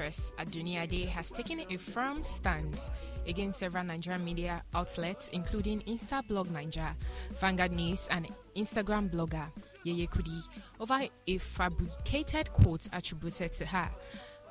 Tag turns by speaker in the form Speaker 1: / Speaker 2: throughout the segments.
Speaker 1: actress Adunni Ade has taken a firm stance against several Nigerian media outlets, including Instablog Nigeria, Vanguard News, and Instagram blogger Yeye Kudi, over a fabricated quote attributed to her.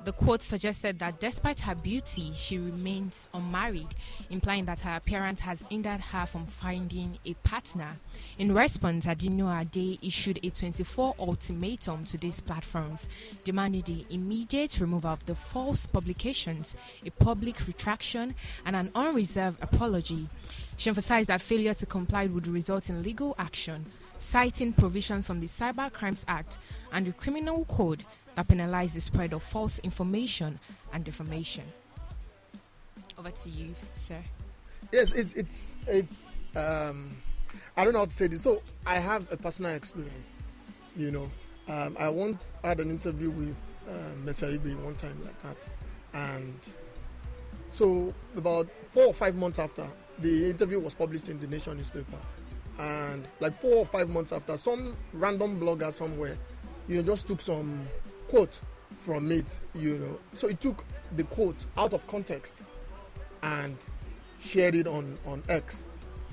Speaker 1: The quote suggested that despite her beauty, she remains unmarried, implying that her appearance has hindered her from finding a partner. In response, Adunni Ade issued a 24 ultimatum to these platforms, demanding the immediate removal of the false publications, a public retraction, and an unreserved apology. She emphasized that failure to comply would result in legal action, citing provisions from the Cyber Crimes Act and the Criminal Code that penalize the spread of false information and defamation. Over to you, sir.
Speaker 2: Yes, it's I don't know how to say this. So I have a personal experience, I once had an interview with Mr. Ibe one time like that, and so about 4 or 5 months after, the interview was published in the Nation newspaper, and like 4 or 5 months after, some random blogger somewhere, just took some quote from it, so he took the quote out of context and shared it on X,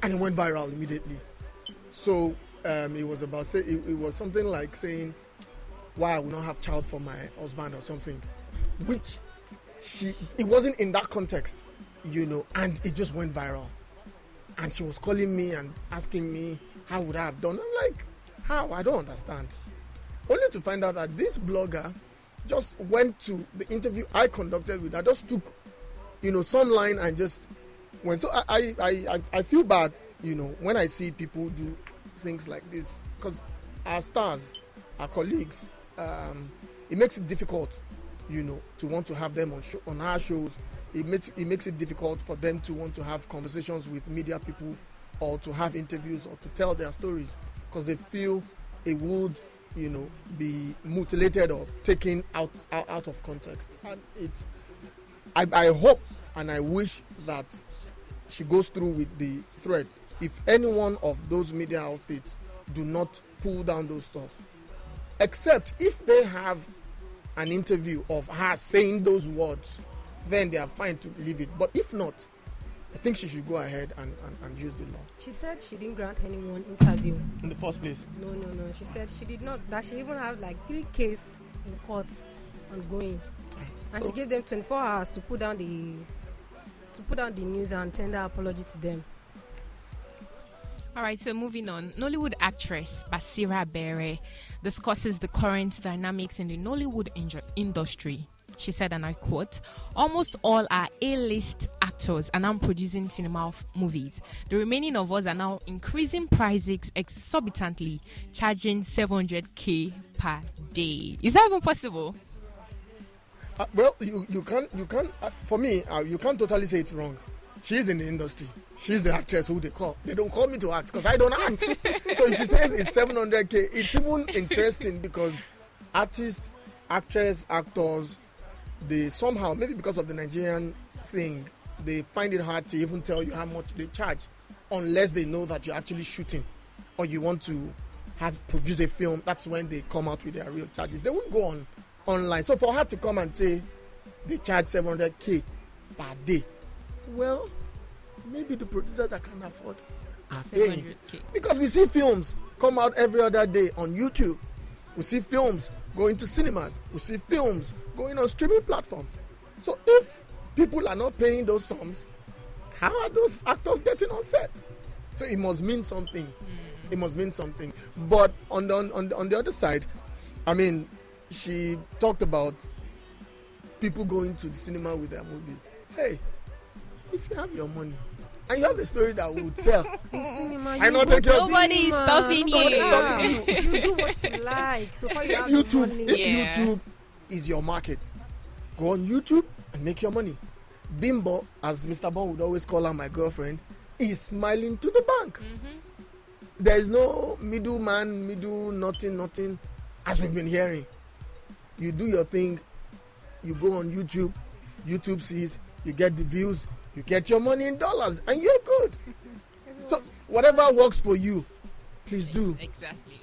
Speaker 2: and it went viral immediately. So it was about it was something like saying, why I will not have child for my husband or something, which it wasn't in that context, and it just went viral. And she was calling me and asking me how would I have done. I'm like, how? I don't understand. Only to find out that this blogger just went to the interview I conducted with her, just took, some line and just went. So I feel bad, when I see people do things like this, because our stars, our colleagues, it makes it difficult, to want to have them on our shows. It makes it difficult for them to want to have conversations with media people or to have interviews or to tell their stories, because they feel it would be mutilated or taken out of context. And I hope and I wish that she goes through with the threat. If any one of those media outfits do not pull down those stuff, except if they have an interview of her saying those words, then they are fine to leave it. But if not, I think she should go ahead and use the law.
Speaker 3: She said she didn't grant anyone interview.
Speaker 2: In the first place?
Speaker 3: No. She said she did not. That she even had like 3 cases in court ongoing. And she gave them 24 hours to put down the news and tender apology to them.
Speaker 1: All right, so moving on. Nollywood actress Basira Bere discusses the current dynamics in the Nollywood industry. She said, and I quote, "Almost all our A-list actors are now producing cinema movies. The remaining of us are now increasing prices exorbitantly, charging 700k per day." Is that even possible?
Speaker 2: Well, you can't. For me, you can't totally say it's wrong. She's in the industry. She's the actress who they call. They don't call me to act because I don't act. So if she says it's 700k, it's even interesting because artists, actors, they somehow, maybe because of the Nigerian thing, they find it hard to even tell you how much they charge unless they know that you're actually shooting or you want to produce a film. That's when they come out with their real charges. They won't go online. So for her to come and say they charge 700k per day, well, maybe the producers that can afford are paying. Because we see films come out every other day on YouTube. We see films going to cinemas. We see films going on streaming platforms. So if people are not paying those sums, how are those actors getting on set? So it must mean something. It must mean something. But on the other side, I mean, she talked about people going to the cinema with their movies. Hey, if you have your money and you have a story that would sell,
Speaker 1: nobody is stopping you.
Speaker 3: You do what you like. So far you have money.
Speaker 2: If YouTube is your market, go on YouTube and make your money. Bimbo, as Mr. Bon would always call her, my girlfriend, is smiling to the bank. There is no middleman, nothing, as we've been hearing. You do your thing, you go on YouTube, YouTube sees, you get the views, you get your money in dollars, and you're good. So whatever works for you, please do.
Speaker 1: Exactly.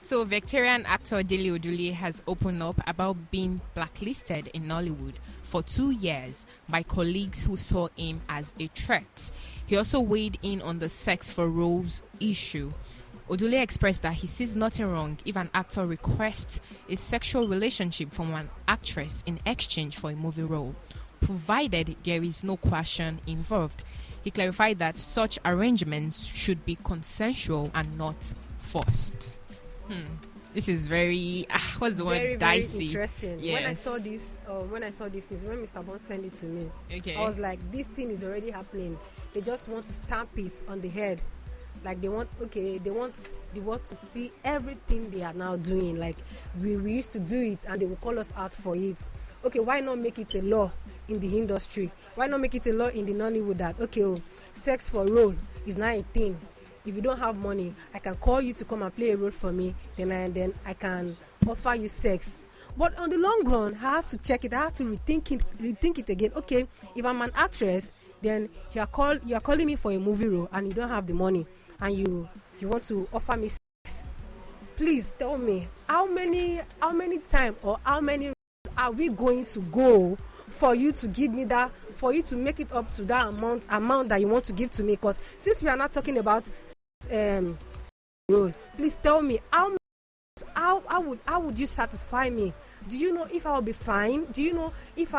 Speaker 1: So, Victorian actor Dele Odule has opened up about being blacklisted in Nollywood for 2 years by colleagues who saw him as a threat. He also weighed in on the sex for roles issue. Odule expressed that he sees nothing wrong if an actor requests a sexual relationship from an actress in exchange for a movie role, provided there is no coercion involved. He clarified that such arrangements should be consensual and not forced. This is very what's the word? Dicey.
Speaker 3: Very interesting.
Speaker 1: Yes.
Speaker 3: When I saw this news, when Mr. Bond sent it to me,
Speaker 1: Okay.
Speaker 3: I was like, this thing is already happening. They just want to stamp it on the head. Like they want the world to see everything they are now doing. Like we used to do it and they will call us out for it. Okay, why not make it a law in the industry? Why not make it a law in the Nollywood that sex for role is not a thing? If you don't have money, I can call you to come and play a role for me. Then I can offer you sex. But on the long run, I had to check it. I had to rethink it again. Okay, if I'm an actress, then you are calling me for a movie role and you don't have the money, and you want to offer me sex. Please tell me how many times or how many rounds are we going to go for you to give me that, for you to make it up to that amount that you want to give to me? Because since we are not talking about role, please tell me how would you satisfy me? Do you know if I will be fine? Do you know if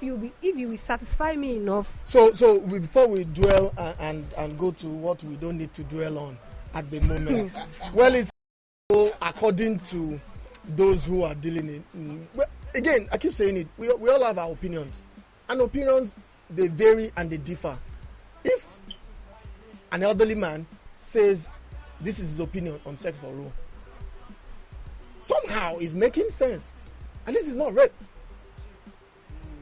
Speaker 3: you will satisfy me enough?
Speaker 2: So before we dwell and go to what we don't need to dwell on at the moment, well, it's according to those who are dealing it. Well, again, I keep saying it. We all have our opinions, and opinions, they vary and they differ. If an elderly man says this is his opinion on sex for role, somehow it's making sense. At least it's not rape.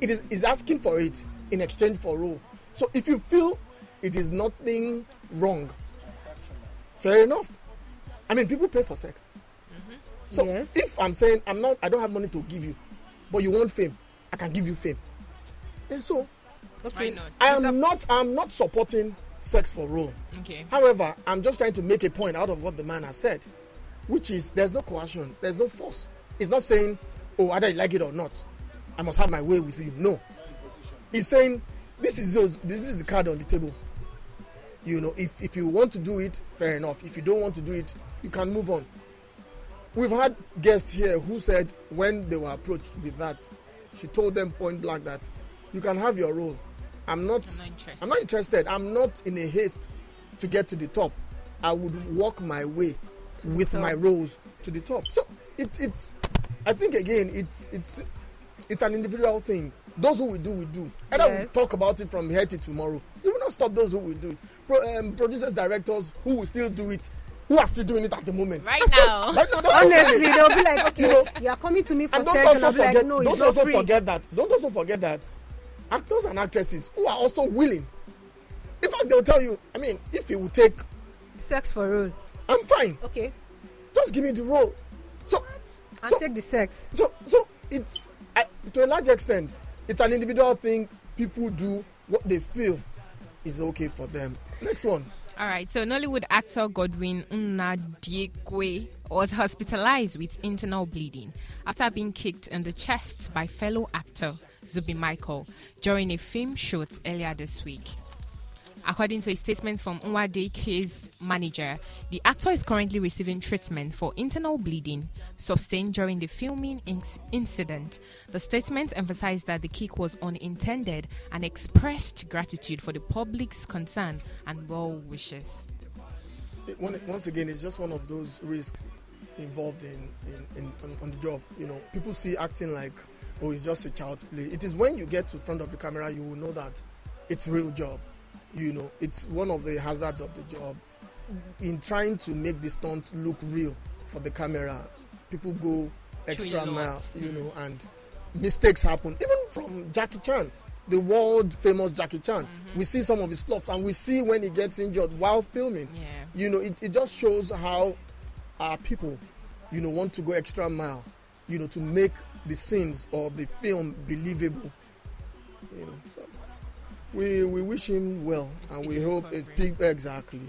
Speaker 2: Is asking for it in exchange for role. So if you feel it is nothing wrong, fair enough. I mean, people pay for sex. So
Speaker 3: yes.
Speaker 2: If I'm saying I don't have money to give you, but you want fame, I can give you fame. And so,
Speaker 1: okay,
Speaker 2: I'm not supporting sex for role.
Speaker 1: Okay.
Speaker 2: However, I'm just trying to make a point out of what the man has said, which is there's no coercion, there's no force. It's not saying, oh, either you like it or not, I must have my way with you. No. He's saying this is the card on the table. You know, if you want to do it, fair enough. If you don't want to do it, you can move on. We've had guests here who said when they were approached with that, she told them point blank that you can have your role. I'm not interested. I'm not in a haste to get to the top. I would walk my way with my roles to the top. So it's I think again it's an individual thing. Those who will do. Either
Speaker 3: Yes.
Speaker 2: we talk about it from here to tomorrow. You will not stop those who will do it. Producers, directors who will still do it, who are still doing it at the moment.
Speaker 1: Right now,
Speaker 2: that's
Speaker 3: Honestly,
Speaker 2: okay.
Speaker 3: they'll be like, okay, you are coming to me for
Speaker 2: And
Speaker 3: sex, and I'll be like, no, it's
Speaker 2: don't
Speaker 3: not
Speaker 2: also
Speaker 3: free.
Speaker 2: forget that. Don't also forget that actors and actresses who are also willing. In fact, they'll tell you. I mean, if you will take,
Speaker 3: Sex for role.
Speaker 2: I'm fine.
Speaker 3: Okay,
Speaker 2: Just give me the role. So
Speaker 3: take the sex.
Speaker 2: So it's to a large extent, it's an individual thing. People do what they feel is okay for them. Next one.
Speaker 1: all right. So, Nollywood actor Godwin Nnadiekwe was hospitalized with internal bleeding after being kicked in the chest by fellow actor Zubi Michael during a film shoot earlier this week. According to a statement from Nwadike's manager, the actor is currently receiving treatment for internal bleeding sustained during the filming incident. The statement emphasized that the kick was unintended and expressed gratitude for the public's concern and well wishes.
Speaker 2: Once again, it's just one of those risks involved on the job. You know, people see acting like, oh, it's just a child's play. It is when you get to front of the camera, you will know that it's real job. You know, it's one of the hazards of the job. In trying to make the stunt look real for the camera, people go extra mile, you know, and mistakes happen. Even from Jackie Chan, the world famous Jackie Chan, we see some of his flops, and we see when he gets injured while filming.
Speaker 1: Yeah.
Speaker 2: You know, it just shows how our people, you know, want to go extra mile, you know, to make the scenes or the film believable. You know, so we wish him well, and we hope it's big. Exactly.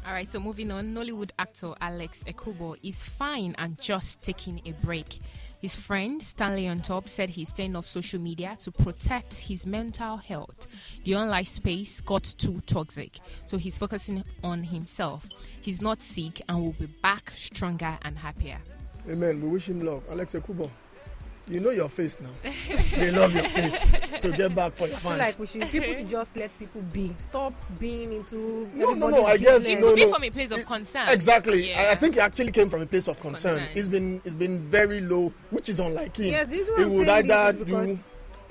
Speaker 1: All right, so moving on, Nollywood actor Alex Ekubo is fine and just taking a break. His friend Stanley on Top said he's staying off social media to protect his mental health. The online space got too toxic, so he's focusing on himself. He's not sick and will be back stronger and happier.
Speaker 2: Amen. We wish him luck. Alex Ekubo, you know your face now. They love your face. So get back for your
Speaker 3: I feel
Speaker 2: fans.
Speaker 3: like people should just let people be. Stop being into
Speaker 2: No,
Speaker 3: everybody's
Speaker 2: I guess
Speaker 3: business.
Speaker 2: no,
Speaker 1: Be from a place of concern.
Speaker 2: Exactly.
Speaker 1: Yeah.
Speaker 2: I think he actually came from a place of concern.
Speaker 1: Concern.
Speaker 2: It's been very low, which is unlike him.
Speaker 3: Yes, this is
Speaker 2: He
Speaker 3: what I'm
Speaker 2: would
Speaker 3: saying.
Speaker 2: either
Speaker 3: This is because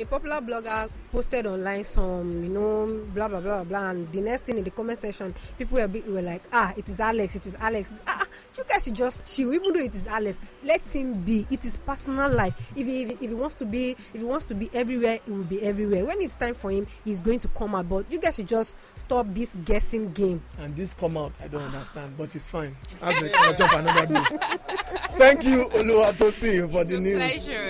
Speaker 3: a popular blogger posted online some, blah, blah, blah, blah, and the next thing in the comment section, people were like, it is Alex. You guys should just chill. Even though it is Alex, let him be. It is personal life. If he wants to be everywhere, he will be everywhere. When it's time for him, he's going to come out. But you guys should just stop this guessing game.
Speaker 2: And this come out, I don't understand, but it's fine. That's the culture of another day. Thank you, Oluwatosin, for the news.
Speaker 1: Pleasure.